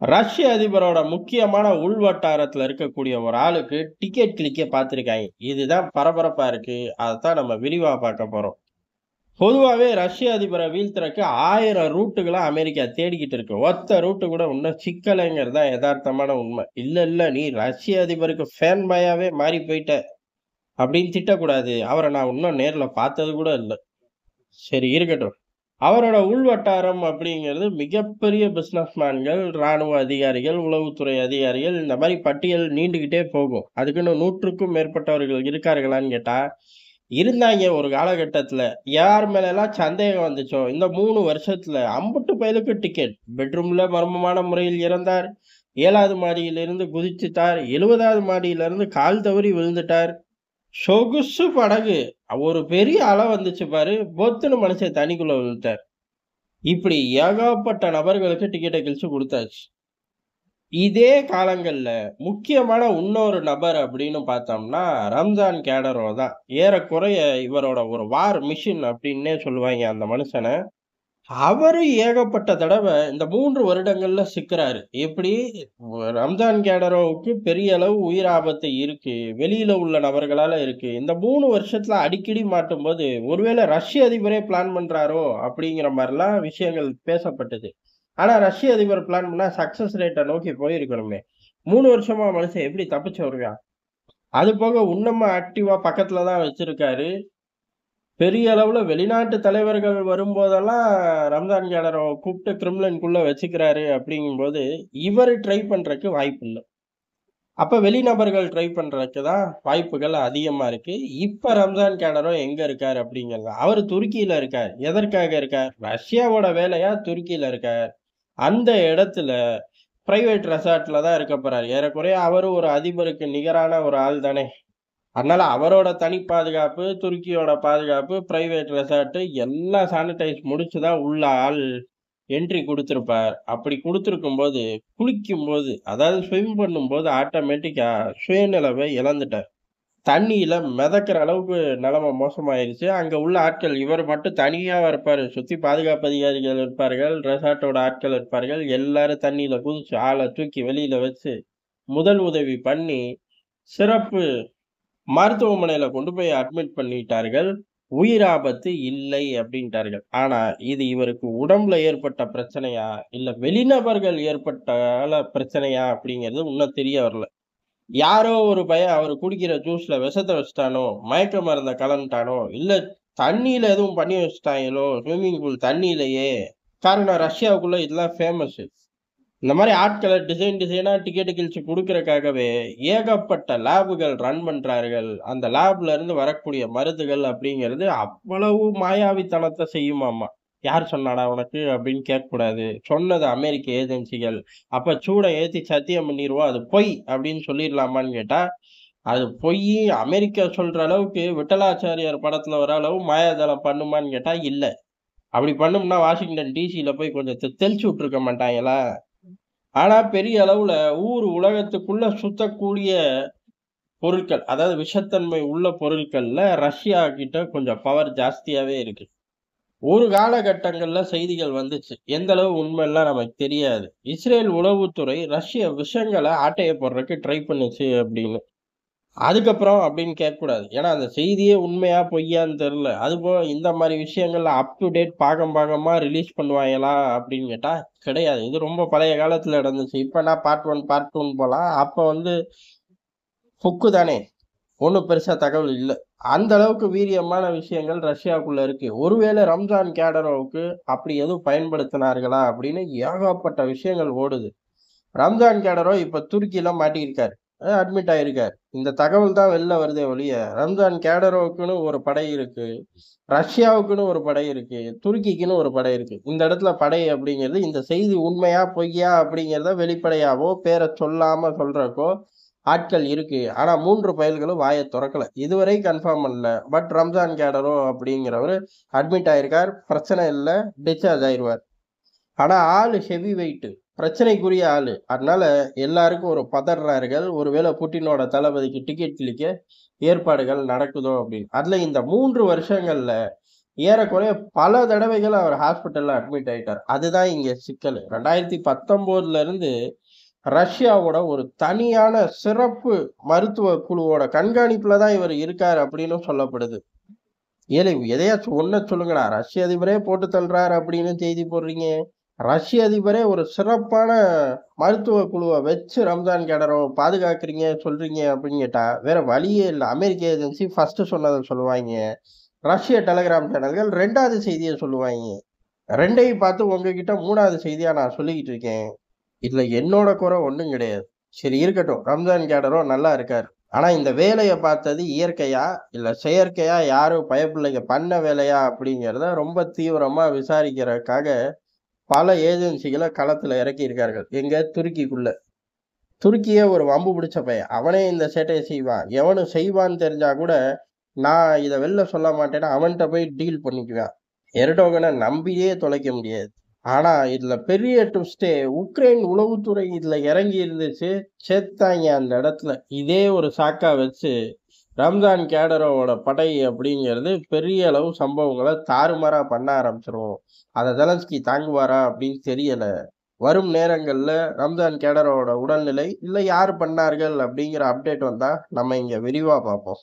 ரஷ்ய அதிபரோட முக்கியமான உள்வட்டாரத்துல இருக்கக்கூடிய ஒரு ஆளுக்கு டிக்கெட் கிளிக்க பார்த்துருக்காங்க. இதுதான் பரபரப்பா இருக்கு. அதத்தான் நம்ம விரிவா பார்க்க போறோம். பொதுவாவே ரஷ்ய அதிபர வீழ்த்துறக்கு 1000 ரூட்டுகள அமெரிக்கா தேடிக்கிட்டு இருக்கு. ஒத்த ரூட்டு கூட இன்னும் சிக்கலைங்கிறது தான் எதார்த்தமான உண்மை. இல்ல நீ ரஷ்ய அதிபருக்கு ஃபேன் பாயாவே மாறி போயிட்ட அப்படின்னு திட்டக்கூடாது. அவர நான் இன்னும் நேர்ல பார்த்தது கூட இல்ல. சரி இருக்கட்டும். அவரோட உள்வட்டாரம் அப்படிங்கிறது மிகப்பெரிய பிசினஸ் மேன்கள், ராணுவ அதிகாரிகள், உளவுத்துறை அதிகாரிகள் இந்த மாரி பட்டியல் நீண்டுகிட்டே போகும். அதுக்குன்னு 100க்கும் மேற்பட்டவர்கள் இருக்கார்களான்னு கேட்டா, இருந்தாய்ங்க ஒரு காலகட்டத்தில. யார் மேலலாம் சந்தேகம் வந்துச்சோ, இந்த 3 வருஷத்துல அம்புட்டு பயலுக்கு டிக்கெட். பெட்ரூம்ல மர்மமான முறையில் இறந்தார். 7வது மாடியிலிருந்து குதிச்சுட்டார். 70வது மாடியிலிருந்து கால் தவறி விழுந்துட்டார். சொகுசு படகு. ஒரு பெரிய அலை வந்துச்சு பாரு, பொத்துன்னு மனுஷன் தண்ணிக்குள்ள விழுந்துட்டார். இப்படி ஏகப்பட்ட நபர்களுக்கு டிக்கெட்ட கிழிச்சு குடுத்தாச்சு. இதே காலங்கள்ல முக்கியமான இன்னொரு நபர் அப்படின்னு பார்த்தோம்னா, ரம்ஜான் கேடரோ தான். ஏறக்குறைய இவரோட ஒரு வார் மிஷின் அப்படின்னே சொல்லுவாய்ங்க அந்த மனுஷன. அவரு ஏகப்பட்ட தடவ இந்த 3 வருடங்கள்ல சிக்குறாரு. எப்படி? ரம்ஜான் கேடரோவுக்கு பெரிய அளவு உயிர் ஆபத்து இருக்கு. வெளியில உள்ள நபர்களால இருக்கு. இந்த 3 வருஷத்துல அடிக்கடி மாட்டும்போது, ஒருவேளை ரஷ்ய அதிபரே பிளான் பண்றாரோ! அப்படிங்கிற மாரிலாம் விஷயங்கள் பேசப்பட்டது. ஆனா ரஷ்ய அதிபர் பிளான் பண்ணா சக்சஸ் ரேட்ட நோக்கி போயிருக்கணுமே! 3 வருஷமா மனுஷன் எப்படி தப்பிச்சு வருவான்? அது போக இன்னமும் ஆக்டிவா பக்கத்துல தான் வச்சிருக்காரு. பெரிய அளவுல வெளிநாட்டு தலைவர்கள் வரும்போதெல்லாம் ரம்ஜான் கேலர கூப்பிட்டு கிரெம்ளின்குள்ள வச்சுக்கிறாரு அப்படிங்கும்போது, இவரு ட்ரை பண்றதுக்கு வாய்ப்பில்ல. அப்ப வெளிநபர்கள் ட்ரை பண்றதுக்கு தான் வாய்ப்புகள் அதிகமா இருக்கு. இப்ப ரம்ஜான் கேலரோ எங்க இருக்காரு அப்படிங்கிறது. அவரு துருக்கியில இருக்கார். எதற்காக இருக்கார்? ரஷ்யாவோட வேலையா துருக்கியில இருக்கார். அந்த இடத்துல பிரைவேட் ரெசார்ட்ல தான் இருக்க போறாரு. ஏறக்குறைய அவரு ஒரு அதிபருக்கு நிகரான ஒரு ஆள் தானே! அதனால அவரோட தனி பாதுகாப்பு, துருக்கியோட பாதுகாப்பு, பிரைவேட் ரெசார்ட் எல்லாம் சானிடைஸ் முடிச்சு தான் உள்ள ஆள் என்ட்ரி குடுத்திருப்பார். அப்படி குடுத்திருக்கும்போது, குளிக்கும்போது, அதாவது ஸ்விம் பண்ணும்போது ஆட்டோமேட்டிக்கா சுயநினைவை இழந்துட்டார். தண்ணீல மிதக்கிற அளவுக்கு நிலைமை மோசமாயிருச்சு. அங்க உள்ள ஆட்கள் இவர் மட்டும் தனியா இருப்பாரு. சுத்தி பாதுகாப்பு அதிகாரிகள் இருப்பார்கள். ரெசார்ட்டோட ஆட்கள் இருப்பார்கள். எல்லாரும் தண்ணீல குதிச்சு ஆள தூக்கி வெளியில வச்சு, முதல் உதவி பண்ணி, சிறப்பு மருத்துவமனையில கொண்டு போய் அட்மிட் பண்ணிட்டார்கள். உயிர் ஆபத்து இல்லை அப்டின்ட்டார்கள். ஆனா, இது இவருக்கு உடம்புல ஏற்பட்ட பிரச்சனையா? இல்ல வெளிநபர்கள் ஏற்பட்டால பிரச்சனையா? அப்படிங்கிறது இன்னும் தெரிய வரல. யாரோ ஒரு பையன் அவரு குடிக்கிற ஜூஸ்ல விஷத்த வச்சுட்டானோ, மயக்க மருந்த கலந்துட்டானோ, இல்ல தண்ணீல எதுவும் பண்ணி வச்சுட்டாய்ங்களோ, ஸ்விம்மிங் பூல் தண்ணீலயே. காரணம் ரஷ்யாவுக்குள்ள இதெல்லாம் ஃபேமஸ். இந்த மாரி ஆட்கள டிசைனா டிக்கெட் கிழிச்சு குடுக்கறக்காகவே, ஏகப்பட்ட லேபுகள் ரன் பண்றார்கள். அந்த லேப்ல இருந்து வரக்கூடிய மருந்துகள் அப்படிங்கிறது அவ்வளவு மாயாவித்தனத்த செய்யுமாமா. "யார் சொன்னாடா உனக்கு?" அப்படின்னு கேட்கக்கூடாது. சொன்னது அமெரிக்க ஏஜென்சிகள். அப்ப சூட ஏத்தி சத்தியம் பண்ணிருவோம். அது பொய் அப்படின்னு சொல்லிரலாமான்னு கேட்டா, அது பொய்யி அமெரிக்கா சொல்ற அளவுக்கு விட்டலாச்சாரியார் படத்துல வர அளவு மாயாஜாலம் பண்ணுமான்னு கேட்டா, இல்ல. அப்படி பண்ணும்னா வாஷிங்டன் டிசில போய் கொஞ்சம் தெளிச்சு விட்டுருக்க மாட்டாங்களா? ஆனா, பெரிய அளவுல உலகத்துக்குள்ள சுத்தக்கூடிய பொருட்கள், அதாவது விஷத்தன்மை உள்ள பொருட்கள்ல ரஷ்யா கிட்ட கொஞ்சம் பவர் ஜாஸ்தியாவே இருக்கு. ஒரு காலகட்டங்கள்ல செய்திகள் வந்துச்சு. எந்த அளவு உண்மைன்லாம் நமக்கு தெரியாது. இஸ்ரேல் உளவுத்துறை ரஷ்ய விஷங்கள ஆட்டைய போடுறதுக்கு ட்ரை பண்ணுச்சு அப்படின்னு. அதுக்கப்புறம் அப்படின்னு கேட்கக்கூடாது. ஏன்னா, அந்த செய்தியே உண்மையா, பொய்யான்னு தெரியல. அதுபோக இந்த மாரி விஷயங்கள்ல அப் டு டேட் பாகமா ரிலீஸ் பண்ணுவாங்களா அப்படின்னு கேட்டா, கிடையாது. இது ரொம்ப பழைய காலத்துல நடந்துச்சு. இப்பன்னா பார்ட் 1, பார்ட் 2ன்னு போலாம். அப்ப வந்து புக்கு தானே! ஒண்ணும் பெருசா தகவல் இல்ல. அந்த அளவுக்கு வீரியமான விஷயங்கள் ரஷ்யாவுக்குள்ள இருக்கு. ஒருவேளை ரம்ஜான் கேடரோவுக்கு அப்படி எதுவும் பயன்படுத்தினார்களா அப்படின்னு ஏகப்பட்ட விஷயங்கள் ஓடுது. ரம்ஜான் கேடரோ இப்ப துருக்கியில மாட்டியிருக்காரு. அட்மிட் ஆயிருக்கார். இந்த தகவல் தான் வெளில வருதே ஒழிய, ரம்ஜான் கேடரோவுக்குன்னு ஒரு படை இருக்கு. ரஷ்யாவுக்குன்னு ஒரு படை இருக்கு. துருக்கிக்குன்னு ஒரு படை இருக்கு. இந்த இடத்துல படை அப்படிங்கிறது இந்த செய்தி உண்மையா, பொய்யா அப்படிங்கிறத வெளிப்படையாவோ, பேர சொல்லாம சொல்றதுக்கோ ஆட்கள் இருக்கு. ஆனா 3 பயல்களும் வாய தொறக்கல. இதுவரை கன்ஃபார்ம் பண்ணல. பட் ரம்ஜான் கேடரோ அப்படிங்கிறவரு அட்மிட் ஆயிருக்கார். பிரச்சனை இல்ல. டிஸ்சார்ஜ் ஆயிருவார். ஆனா ஆளு ஹெவி வெயிட். பிரச்சனைக்குரிய ஆளு. அதனால எல்லாருக்கும் ஒரு பதர்றார்கள். ஒருவேளை புட்டினோட தளபதிக்கு டிக்கெட் கிழிக்க ஏற்பாடுகள் நடக்குதோ அப்படின்னு. அதுல இந்த 3 வருஷங்கள்ல ஏறக்குறைய பல தடவைகள் அவர் ஹாஸ்பிட்டல்ல அட்மிட் ஆயிட்டார். அதுதான் இங்க சிக்கலு. 2019ல இருந்து ரஷ்யாவோட ஒரு தனியான சிறப்பு மருத்துவ குழுவோட கண்காணிப்புல தான் இவர் இருக்காரு அப்படின்னும் சொல்லப்படுது. ஏலே எதையாச்சும் ஒண்ண சொல்லுங்கடா. ரஷ்ய அதிபரே போட்டு தள்ளுறாரு அப்படின்னு செய்தி போடுறீங்க. ரஷ்ய அதிபரே ஒரு சிறப்பான மருத்துவ குழுவ வச்சு ரம்ஜான் கேடரவ பாதுகாக்கிறீங்க, சொல்றீங்க அப்படின்னு கேட்டா, வேற வழியே இல்ல. அமெரிக்க ஏஜென்சி ஃபர்ஸ்ட் சொன்னத சொல்லுவாய்ங்க. ரஷ்ய டெலகிராம் சேனல்கள் 2வது செய்திய சொல்லுவாய்ங்க. 2யும் பார்த்து உங்ககிட்ட 3வது செய்தியா நான் சொல்லிக்கிட்டு இருக்கேன். இதுல என்னோட குறை ஒண்ணும் கிடையாது. சரி இருக்கட்டும். ரம்ஜான் கேடரோ நல்லா இருக்காரு. ஆனா இந்த வேலைய பார்த்தது இயற்கையா, இல்ல செயற்கையா யாரோ பயப்பிள்ளைங்க பண்ண வேலையா அப்படிங்கிறத ரொம்ப தீவிரமா விசாரிக்கிறதுக்காக பல ஏஜென்சிகள களத்துல இறக்கியிருக்கார்கள். எங்க துருக்கிக்குள்ள. துருக்கியே ஒரு வம்பு பிடிச்ச பையன். அவனே இந்த சேட்டைய செய்வான். எவனும் செய்வான்னு தெரிஞ்சா கூட, நான் இத வெளில சொல்ல மாட்டேன்னு அவன்ட்ட போய் டீல் பண்ணிக்குவான். எர்டோகன நம்பியே தொலைக்க முடியாது. ஆனா இதுல பெரிய ட்விஸ்டே உக்ரைன் உளவுத்துறை இதுல இறங்கி இருந்துச்சு. செத்தாய்ங்க அந்த இடத்துல. இதே ஒரு சாக்கா வச்சு ரம்ஜான் கேடரோட படை அப்படிங்கிறது பெரிய அளவு சம்பவங்கள தாறுமாறா பண்ண ஆரம்பிச்சிரும். அத ஜெலன்ஸ்கி தாங்குவாரா அப்படின்னு தெரியல. வரும் நேரங்கள்ல ரம்ஜான் கேடரோட உடல்நிலை, இல்ல யார் பண்ணார்கள் அப்படிங்கிற அப்டேட் வந்தா நம்ம இங்க விரிவா பார்ப்போம்.